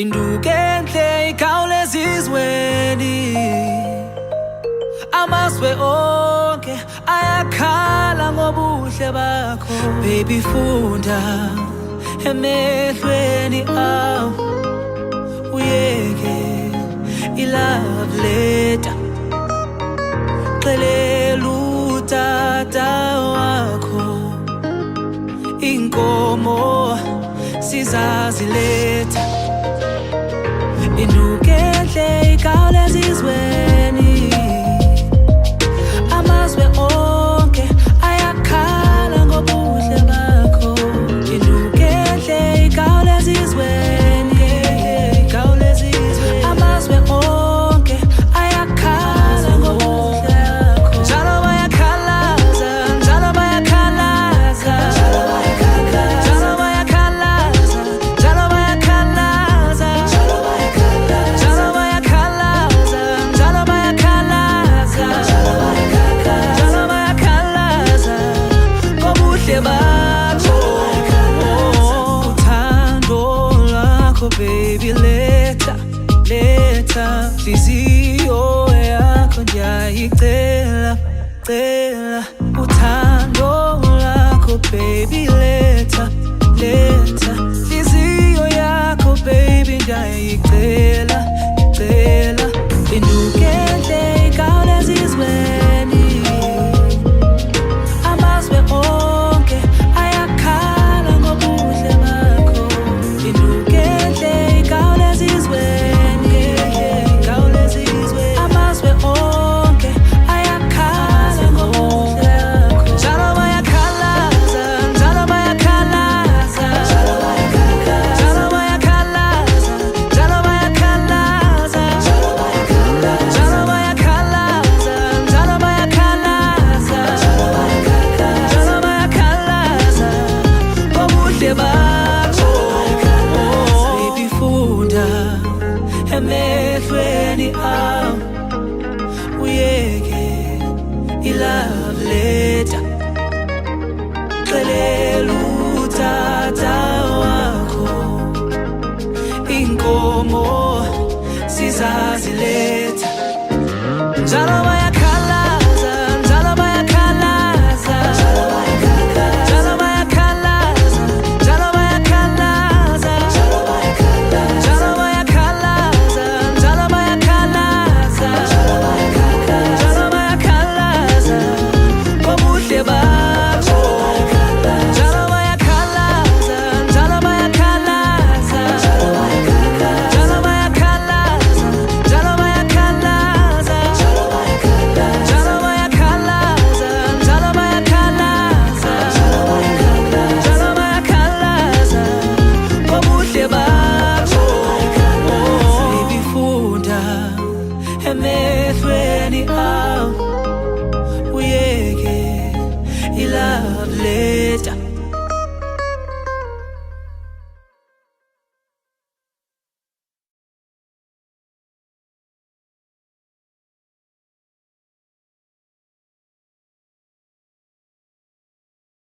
Induke enhle ikhawuleza izweni, amazwe onke ayakhala ngobuhle bakho. Baby funda emehlweni awo, uyeke i-love letter, xelela utata wakho, inkomo sizaziletha. Induke enhle ikhawuleza izweni, amazwe onke ayakhala ngobuhle bakho. Induke enhle ikhawuleza izweni, amazwe onke ayakhala ngobuhle bakho. Njalo bayakhalaza, njalo bayakhalaza, njalo bayakhalaza, njalo bayakhalaza, njalo bayakhalaza, njalo bayakhalaza, njalo bayakhalaza, njalo bayakhalaza ngobuhle bakho. Uthando lwakho baby letha, letha, hliziyo yakho ndiyayicela, cela. Uthando lwakho baby letha, letha, hliziyo yakho baby ndiyayicela, cela. Induke enhle ikhawuleza izweni, amazwe onke ayakhala ngobuhle bakho. Induke enhle ikhawuleza izweni, amazwe onke ayakhala ngobuhle bakho. Njalo bayakhalaza, njalo bayakhalaza, njalo bayakhalaza, njalo bayakhalaza, njalo bayakhalaza, njalo bayakhalaza, njalo bayakhalaza, njalo bayakhalaza ngobuhle bakho. Baby funda emehlweni awo, uyeke i-love letter, xelela utata wakho, inkomo sizaziletha. Njalo bayakhalaza, njalo bayakhalaza, njalo bayakhalaza, njalo bayakhalaza, njalo bayakhalaza, njalo bayakhalaza, njalo bayakhalaza, njalo bayakhalaza ngobuhle bakho. Njalo bayakhalaza, njalo bayakhalaza, njalo bayakhalaza, njalo bayakhalaza, njalo bayakhalaza, njalo bayakhalaza, njalo bayakhalaza ngobuhle bakho. Baby funda emehlweni awo, uyeke i-love letter,